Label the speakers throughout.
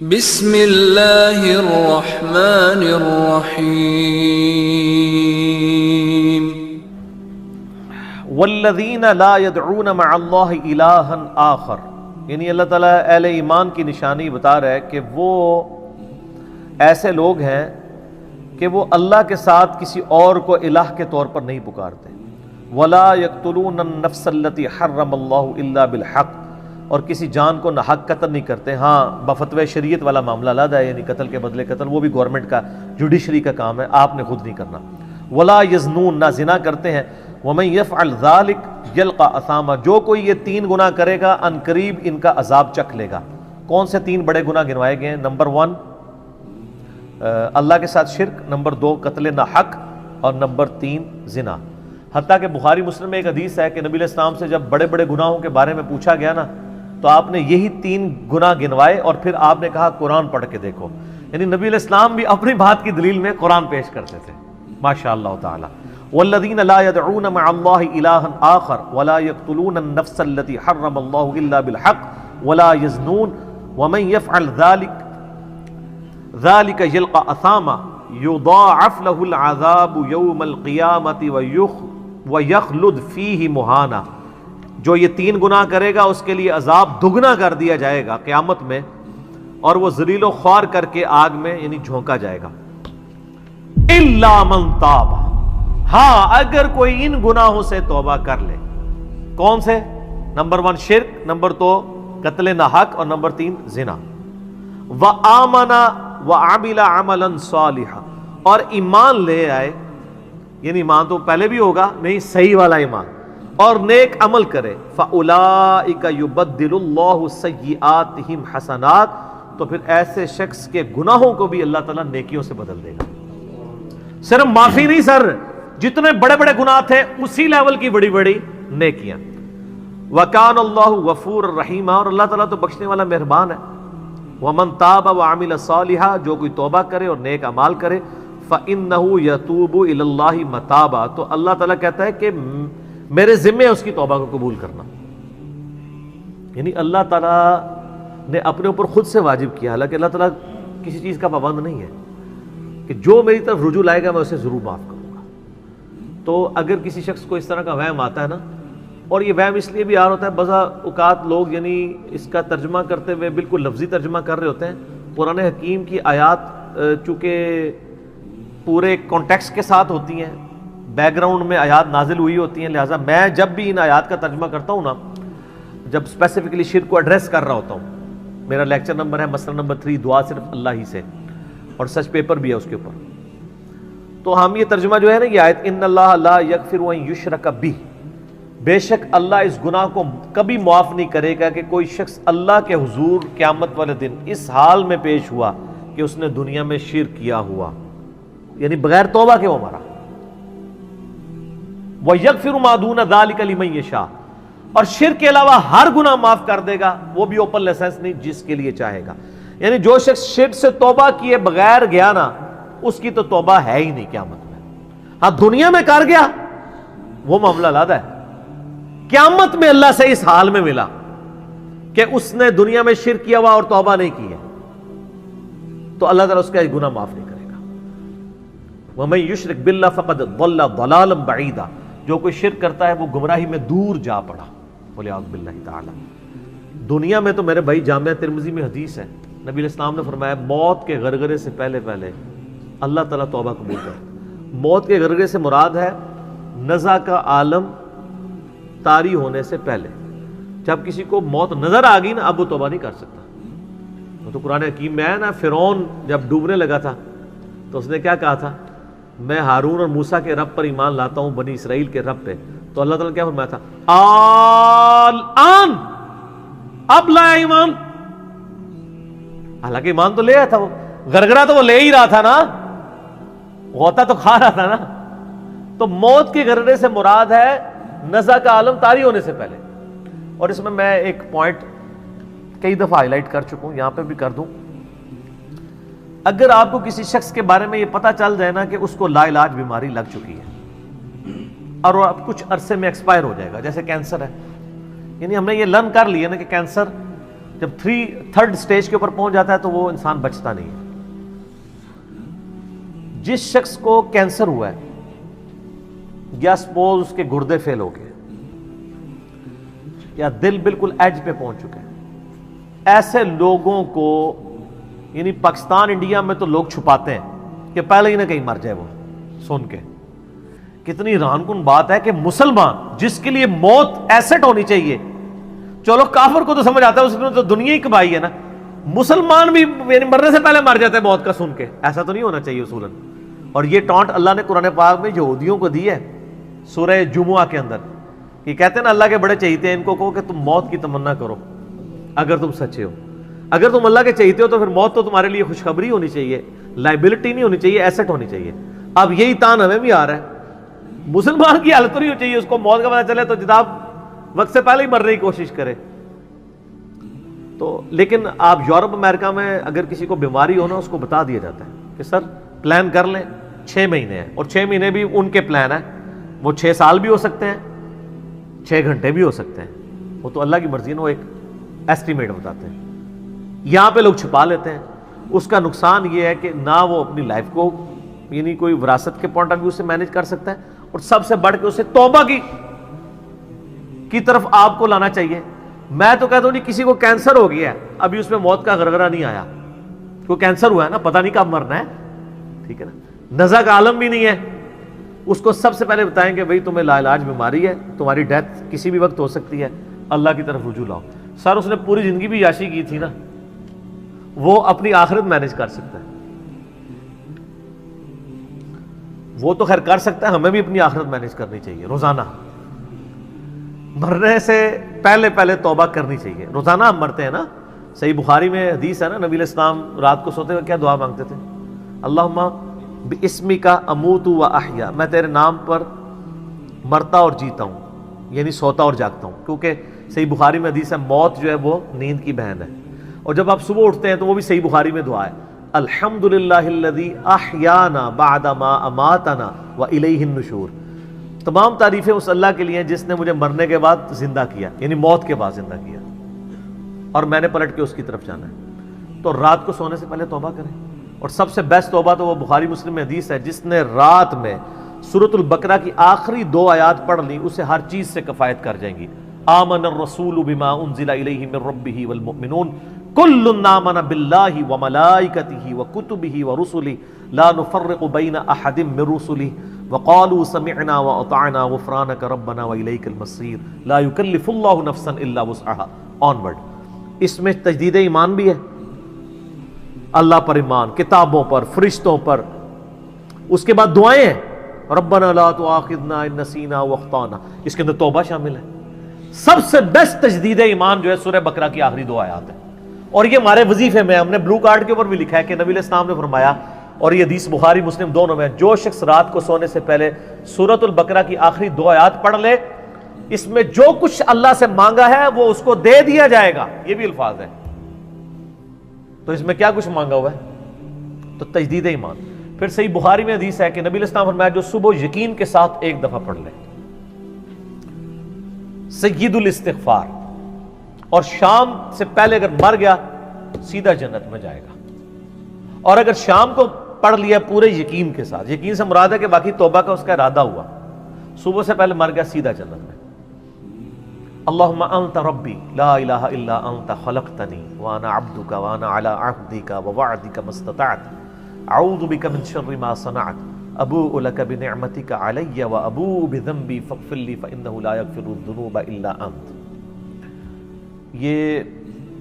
Speaker 1: بسم اللہ الرحمن الرحیم
Speaker 2: والذین لا يدعون مع اللہ الہا آخر، یعنی اللہ تعالیٰ اہل ایمان کی نشانی بتا رہا ہے کہ وہ ایسے لوگ ہیں کہ وہ اللہ کے ساتھ کسی اور کو الہ کے طور پر نہیں پکارتے۔ ولا یقتلون النفس التي حرم اللہ الا بالحق، اور کسی جان کو ناحق قتل نہیں کرتے۔ ہاں بفتوی شریعت والا معاملہ علیحدہ ہے، یعنی قتل کے بدلے قتل، وہ بھی گورنمنٹ کا جوڈیشری کا کام ہے، آپ نے خود نہیں کرنا۔ ولا یزنون، نہ زنا کرتے ہیں۔ ومن یفعل ذلک یلقى اثاما، جو کوئی یہ تین گناہ کرے گا ان قریب ان کا عذاب چکھ لے گا۔ کون سے تین بڑے گناہ گنوائے گئے ہیں؟ نمبر 1 اللہ کے ساتھ شرک، نمبر 2 قتل ناحق، اور نمبر 3 زنا۔ حتیٰ کہ بخاری مسلم میں ایک حدیث ہے کہ نبی علیہ السلام سے جب بڑے بڑے گناہوں کے بارے میں پوچھا گیا نا، تو آپ نے یہی 3 گناہ گنوائے اور پھر آپ نے کہا قرآن پڑھ کے دیکھو۔ یعنی نبی علیہ السلام بھی اپنی بات کی دلیل میں قرآن پیش کرتے تھے، ماشاء اللہ تعالی۔ والذین لا يدعون مع اللہ الہا آخر ولا يقتلون النفس التي حرم اللہ الا بالحق ولا يزنون ومن يفعل ذلك يلقى اثاما يضاعف له العذاب يوم القیامة ويخلد فيه مہانا، جو یہ 3 گناہ کرے گا اس کے لیے عذاب دگنا کر دیا جائے گا قیامت میں، اور وہ ذلیل و خوار کر کے آگ میں یعنی جھونکا جائے گا۔ الا من تاب، ہاں اگر کوئی ان گناہوں سے توبہ کر لے۔ کون سے؟ نمبر 1 شرک، نمبر 2 قتل ناحق، اور نمبر 3 زنا۔ وآمن وعمل عملا صالحا، اور ایمان لے آئے، یعنی ایمان تو پہلے بھی ہوگا، نہیں صحیح والا ایمان، اور نیک عمل کرے۔ فَأُولَئِكَ يُبَدِّلُ اللَّهُ سَيِّئَاتِهِمْ حَسَنَاتٍ، تو پھر ایسے شخص کے گناہوں کو بھی اللہ تعالیٰ نیکیوں سے بدل دے گا۔ صرف معافی نہیں سر، جتنے بڑے بڑے گناہ تھے اسی لیول کی بڑی بڑی نیکیاں۔ وَكَانَ اللَّهُ غَفُورًا رَحِيمًا، اور اللہ تعالیٰ تو بخشنے والا مہربان ہے۔ وَمَن تَابَ وَعَمِلَ صَالِحًا، جو کوئی توبہ کرے اور نیک اعمال کرے، فَإِنَّهُ يَتُوبُ إِلَى اللَّهِ مَتَابًا، تو اللہ تعالیٰ کہتا ہے کہ میرے ذمے ہے اس کی توبہ کو قبول کرنا۔ یعنی اللہ تعالیٰ نے اپنے اوپر خود سے واجب کیا، حالانکہ اللہ تعالیٰ کسی چیز کا پابند نہیں ہے، کہ جو میری طرف رجوع لائے گا میں اسے ضرور معاف کروں گا۔ تو اگر کسی شخص کو اس طرح کا وہم آتا ہے نا، اور یہ وہم اس لیے بھی آ رہا ہوتا ہے، بعض اوقات لوگ یعنی اس کا ترجمہ کرتے ہوئے بالکل لفظی ترجمہ کر رہے ہوتے ہیں۔ قرآن حکیم کی آیات چونکہ پورے کانٹیکسٹ کے ساتھ ہوتی ہیں، بیک گراؤنڈ میں آیات نازل ہوئی ہوتی ہیں، لہٰذا میں جب بھی ان آیات کا ترجمہ کرتا ہوں نا، جب اسپیسیفکلی شرک کو ایڈریس کر رہا ہوتا ہوں، میرا لیکچر نمبر ہے مسئلہ نمبر 3، دعا صرف اللہ ہی سے، اور سچ پیپر بھی ہے اس کے اوپر، تو ہم یہ ترجمہ جو ہے نا یہ آیت، ان اللہ لا یغفر ان یشرک بہ، بے شک اللہ اس گناہ کو کبھی معاف نہیں کرے گا کہ کوئی شخص اللہ کے حضور قیامت والے دن اس حال میں پیش ہوا کہ اس نے دنیا میں شرک کیا ہوا، یعنی بغیر توبہ کے وہ مرا۔ وَيَغْفِرُ مَا دُونَ ذَلِكَ لِمَن يَشَاءُ، اور شرک کے علاوہ ہر گناہ معاف کر دے گا، وہ بھی اوپن لائسنس نہیں، جس کے لیے چاہے گا۔ یعنی جو شخص شرک سے توبہ کیے بغیر گیا نا، اس کی تو توبہ ہے ہی نہیں قیامت میں۔ ہاں دنیا میں کر گیا وہ معاملہ علیحدہ ہے، قیامت میں اللہ سے اس حال میں ملا کہ اس نے دنیا میں شرک کیا ہوا اور توبہ نہیں کی ہے، تو اللہ تعالیٰ اس کا گناہ معاف نہیں کرے گا۔ وَمَن يُشْرِكْ بِاللَّهِ فَقَدْ ضَلَّ ضَلَالًا بَعِيدًا، جو کوئی شرک کرتا ہے وہ گمراہی میں دور جا پڑا، وَلِعَاذُ بِاللَّهِ تعالی۔ دنیا میں تو میرے بھائی جامعہ ترمذی میں حدیث ہے، نبی علیہ السلام نے فرمایا موت کے غرغرے سے پہلے اللہ تعالیٰ توبہ قبول کرتا۔ موت کے غرغرے سے مراد ہے نزع کا عالم طاری ہونے سے پہلے، جب کسی کو موت نظر آ گئی نا، اب وہ توبہ نہیں کر سکتا۔ وہ تو قرآن حکیم میں ہے نا، فرعون جب ڈوبنے لگا تھا تو اس نے کیا کہا تھا؟ میں ہارون اور موسیٰ کے رب پر ایمان لاتا ہوں، بنی اسرائیل کے رب پہ۔ تو اللہ تعالیٰ نے کیا فرمایا تھا؟ الآن، اب لایا ایمان۔ حالانکہ ایمان تو لے آیا تھا، وہ گرگرا تو وہ لے ہی رہا تھا نا، غوطہ تو کھا رہا تھا نا۔ تو موت کے گرگرے سے مراد ہے نزع کا عالم طاری ہونے سے پہلے۔ اور اس میں ایک پوائنٹ کئی دفعہ ہائی لائٹ کر چکا ہوں، یہاں پہ بھی کر دوں۔ اگر آپ کو کسی شخص کے بارے میں یہ پتہ چل جائے نا کہ اس کو لا علاج بیماری لگ چکی ہے اور وہ اب کچھ عرصے میں ایکسپائر ہو جائے گا، جیسے کینسر ہے، یعنی ہم نے یہ لرن کر لیا نا کہ کینسر جب تھرڈ سٹیج کے اوپر پہنچ جاتا ہے تو وہ انسان بچتا نہیں ہے۔ جس شخص کو کینسر ہوا ہے یا سپوز اس کے گردے فیل ہو گئے یا دل بالکل ایج پہ پہنچ چکے ہیں، ایسے لوگوں کو یعنی پاکستان انڈیا میں تو لوگ چھپاتے ہیں کہ پہلے ہی نہ کہیں مر جائے وہ سن کے۔ کتنی حیران کن بات ہے کہ مسلمان جس کے لیے موت ایسٹ ہونی چاہیے، چلو کافر کو تو سمجھ آتا ہے، اس نے تو دنیا ہی کمائی ہے نا، مسلمان بھی یعنی مرنے سے پہلے مر جاتا ہے موت کا سن کے۔ ایسا تو نہیں ہونا چاہیے اصولاً۔ اور یہ ٹانٹ اللہ نے قرآن پاک میں یہودیوں کو دی ہے سورہ جمعہ کے اندر، کہ کہتے ہیں نا اللہ کے بڑے چہیتے ہیں، ان کو کہو کہ تم موت کی تمنا کرو اگر تم سچے ہو۔ اگر تم اللہ کے چہیتے ہو تو پھر موت تو تمہارے لیے خوشخبری ہونی چاہیے، لائبلٹی نہیں ہونی چاہیے، ایسٹ ہونی چاہیے۔ اب یہی تان ہمیں بھی آ رہا ہے، مسلمان کی حالت نہیں ہو چاہیے، اس کو موت کا پتہ چلے تو جناب وقت سے پہلے ہی مرنے کی کوشش کرے۔ تو لیکن آپ یورپ امریکہ میں اگر کسی کو بیماری ہو نا، اس کو بتا دیا جاتا ہے کہ سر پلان کر لیں 6 مہینے ہیں، اور 6 مہینے بھی ان کے پلان ہیں، وہ 6 سال بھی ہو سکتے ہیں، 6 گھنٹے بھی ہو سکتے ہیں، وہ تو اللہ کی مرضی ہے، وہ ایک ایسٹیمیٹ بتاتے ہیں۔ یہاں پہ لوگ چھپا لیتے ہیں۔ اس کا نقصان یہ ہے کہ نہ وہ اپنی لائف کو یعنی کوئی وراثت کے پوائنٹ آف ویو سے مینج کر سکتا ہے، اور سب سے بڑھ کے اسے توبہ کی طرف آپ کو لانا چاہیے۔ میں تو کہتا ہوں نہیں، کسی کو کینسر ہو گیا ہے، ابھی اس میں موت کا غرغرہ نہیں آیا، کوئی کینسر ہوا ہے نا، پتہ نہیں کب مرنا ہے، ٹھیک ہے نا، نزع کا عالم بھی نہیں ہے، اس کو سب سے پہلے بتائیں کہ بھئی تمہیں لا علاج بیماری ہے، تمہاری ڈیتھ کسی بھی وقت ہو سکتی ہے، اللہ کی طرف رجوع لاؤ۔ سر اس نے پوری زندگی بھی عیاشی کی تھی نا، وہ اپنی آخرت مینج کر سکتا ہے، وہ تو خیر کر سکتا ہے، ہمیں بھی اپنی آخرت مینج کرنی چاہیے روزانہ۔ مرنے سے پہلے توبہ کرنی چاہیے۔ روزانہ ہم مرتے ہیں نا، صحیح بخاری میں حدیث ہے نا، نبی علیہ السلام رات کو سوتے ہوئے کیا دعا مانگتے تھے؟ اللہم باسمک اموت و احیا، میں تیرے نام پر مرتا اور جیتا ہوں، یعنی سوتا اور جاگتا ہوں، کیونکہ صحیح بخاری میں حدیث ہے موت جو ہے وہ نیند کی بہن ہے۔ اور جب آپ صبح اٹھتے ہیں تو وہ بھی صحیح بخاری میں دعا ہے، الحمدللہ الذی احیانا بعد ما اماتنا والیہ النشور۔ تمام تعریفیں اس اللہ کے لیے ہیں جس نے مجھے مرنے کے بعد زندہ کیا، یعنی موت کے بعد زندہ کیا، اور میں نے پلٹ کے اس کی طرف جانا ہے۔ تو رات کو سونے سے پہلے توبہ کریں، اور سب سے بیسٹ توبہ تو وہ بخاری مسلم میں حدیث ہے، جس نے رات میں سورۃ البقرہ کی آخری 2 آیات پڑھ لی، اسے ہر چیز سے کفایت کر جائیں گی۔ آمن الرسول بما انزل الیہ من ربہ والمؤمنون کل آمن باللہ وملائکتہ وکتبہ ورسلہ لا نفرق بین احد من رسلہ وقالوا سمعنا واطعنا غفرانک ربنا والیک المصیر لا یکلف اللہ نفسا الا وسعها آنورڈ۔ اس میں تجدید ایمان بھی ہے، اللہ پر ایمان، کتابوں پر، فرشتوں پر۔ اس کے بعد دعائیں ہیں، ربنا لا تؤاخذنا ان نسینا واخطانا، اس کے اندر توبہ شامل ہے۔ سب سے بیسٹ تجدید ایمان جو ہے سورہ بقرہ کی آخری 2 آیات ہیں، اور یہ ہمارے وظیفے میں ہم نے بلو کارڈ کے اوپر بھی لکھا ہے کہ نبی علیہ السلام نے فرمایا، اور یہ حدیث بخاری مسلم دونوں میں، جو شخص رات کو سونے سے پہلے سورۃ البقرہ کی آخری 2 آیات پڑھ لے، اس میں جو کچھ اللہ سے مانگا ہے وہ اس کو دے دیا جائے گا، یہ بھی الفاظ ہے۔ تو اس میں کیا کچھ مانگا ہوا ہے؟ تو تجدید ایمان۔ پھر صحیح بخاری میں حدیث ہے کہ نبی علیہ السلام فرمایا، جو صبح یقین کے ساتھ ایک دفعہ پڑھ لے سید الاستغفار، اور شام سے پہلے اگر مر گیا سیدھا جنت میں جائے گا، اور اگر شام کو پڑھ لیا پورے یقین کے ساتھ، یقین سے مراد ہے کہ باقی توبہ کا اس کا ارادہ ہوا، صبح سے پہلے مر گیا سیدھا جنت میں۔ اللہم انت ربی لا الہ الا انت خلقتنی وانا عبدک وانا علی عہدک ووعدک ما استطعت اعوذ بک من شر ما صنعت ابوء لک بنعمتک علی وابوء بذنبی فاغفر لی فانہ لا یغفر الذنوب الا انت۔ یہ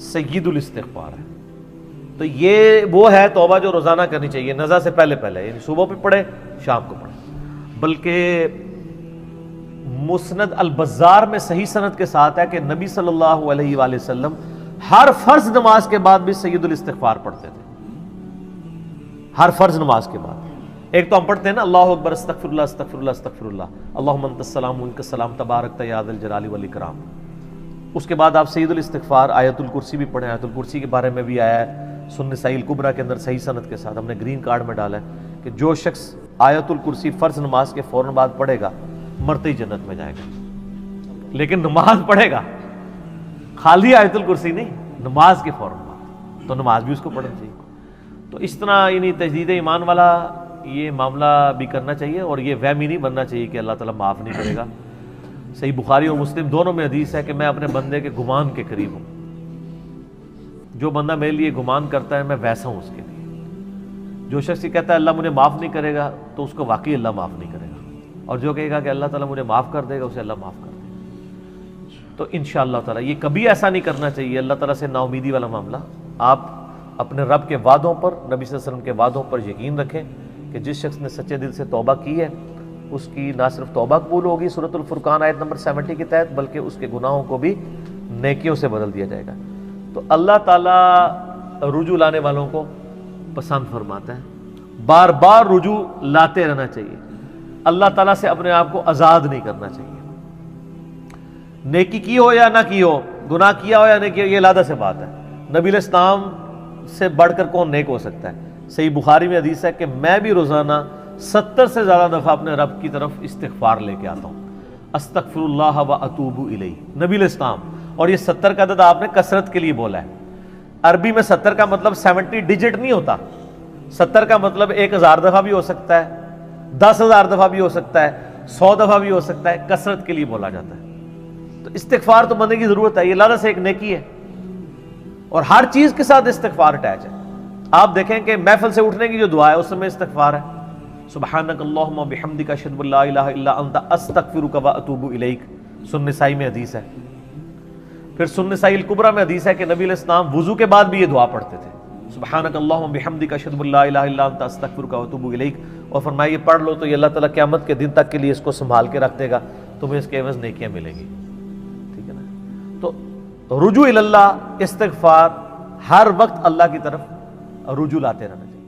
Speaker 2: سید الاستغفار ہے۔ تو یہ وہ ہے توبہ جو روزانہ کرنی چاہیے، نزع سے پہلے یعنی صبح پہ پڑھے، شام کو پڑھے۔ بلکہ مسند البزار میں صحیح سند کے ساتھ ہے کہ نبی صلی اللہ علیہ وآلہ وسلم ہر فرض نماز کے بعد بھی سید الاستغفار پڑھتے تھے، ہر فرض نماز کے بعد۔ ایک تو ہم پڑھتے ہیں نا، اللہ اکبر استغفر اللہ استغفر اللہ استغفر اللہ، اللہم انت السلام ومنک السلام تبارکت یا ذا الجلال والاکرام۔ اس کے بعد آپ سید الاستغفار، آیت الکرسی بھی پڑھیں۔ آیت الکرسی کے بارے میں بھی آیا ہے سنن نسائی الکبریٰ کے اندر صحیح سند کے ساتھ، ہم نے گرین کارڈ میں ڈالا ہے کہ جو شخص آیت الکرسی فرض نماز کے فوراً بعد پڑھے گا مرتے ہی جنت میں جائے گا۔ لیکن نماز پڑھے گا، خالی آیت الکرسی نہیں، نماز کے فوراً بعد، تو نماز بھی اس کو پڑھنی چاہیے۔ تو اس طرح یعنی تجدید ایمان والا یہ معاملہ بھی کرنا چاہیے، اور یہ وہم ہی نہیں بننا چاہیے کہ اللہ تعالیٰ معاف نہیں کرے گا۔ صحیح بخاری اور مسلم دونوں میں حدیث ہے کہ میں اپنے بندے کے گمان کے قریب ہوں، جو بندہ میرے لیے گمان کرتا ہے میں ویسا ہوں اس کے لیے۔ جو شخص یہ کہتا ہے اللہ مجھے معاف نہیں کرے گا تو اس کو واقعی اللہ معاف نہیں کرے گا، اور جو کہے گا کہ اللہ تعالیٰ مجھے معاف کر دے گا اسے اللہ معاف کر دے گا۔ تو انشاءاللہ تعالیٰ یہ کبھی ایسا نہیں کرنا چاہیے اللہ تعالیٰ سے نا امیدی والا معاملہ۔ آپ اپنے رب کے وعدوں پر، نبی صلی اللہ علیہ وسلم کے وعدوں پر یقین رکھیں کہ جس شخص نے سچے دل سے توبہ کی ہے اس کی نہ صرف توبہ قبول ہوگی سورۃ الفرقان آیت نمبر 70 کے تحت، بلکہ اس کے گناہوں کو بھی نیکیوں سے بدل دیا جائے گا۔ تو اللہ تعالیٰ رجوع لانے والوں کو پسند فرماتا ہے، بار بار رجوع لاتے رہنا چاہیے، اللہ تعالیٰ سے اپنے آپ کو آزاد نہیں کرنا چاہیے۔ نیکی کی ہو یا نہ کی ہو، گناہ کیا ہو یا نہیں کیا، یہ علیحدہ سے بات ہے۔ نبی علیہ السلام سے بڑھ کر کون نیک ہو سکتا ہے؟ صحیح بخاری میں حدیث ہے کہ میں بھی روزانہ 70 سے زیادہ دفعہ اپنے رب کی طرف استغفار لے کے آتا ہوں، استغفر اللہ و اتوب الیہ، نبی علیہ السلام۔ اور یہ 70 کا عدد آپ نے کثرت کے لیے بولا ہے۔ عربی میں 70 کا مطلب 70 ڈیجٹ نہیں ہوتا، 70 کا مطلب 1000 دفعہ بھی ہو سکتا ہے، 10,000 دفعہ بھی ہو سکتا ہے، 100 دفعہ بھی ہو سکتا ہے، کثرت کے لیے بولا جاتا ہے۔ تو استغفار تو بندے کی ضرورت ہے، یہ اللہ سے ایک نیکی ہے، اور ہر چیز کے ساتھ استغفار اٹیچ ہے۔ آپ دیکھیں کہ محفل سے اٹھنے کی جو دعا ہے اس میں استغفار ہے، سبحانک اللہم بحمدک اشہد ان لا الہ الا انت استغفرک و اتوب الیک، سنن نسائی میں حدیث ہے۔ پھر سنن نسائی الکبریٰ میں حدیث ہے کہ نبی علیہ السلام وضو کے بعد بھی یہ دعا پڑھتے تھے، سبحانک اللہم بحمدک اشہد ان لا الہ الا انت استغفرک و اتوب الیک، اور فرمایا یہ پڑھ لو تو یہ اللہ تعالیٰ قیامت کے دن تک کے لیے اس کو سنبھال کے رکھ دے گا، تمہیں اس کے عوض نیکیاں ملیں گی۔ ٹھیک ہے نا؟ تو رجوع اللہ، استغفار، ہر وقت اللہ کی طرف رجوع لاتے رہنا چاہیے۔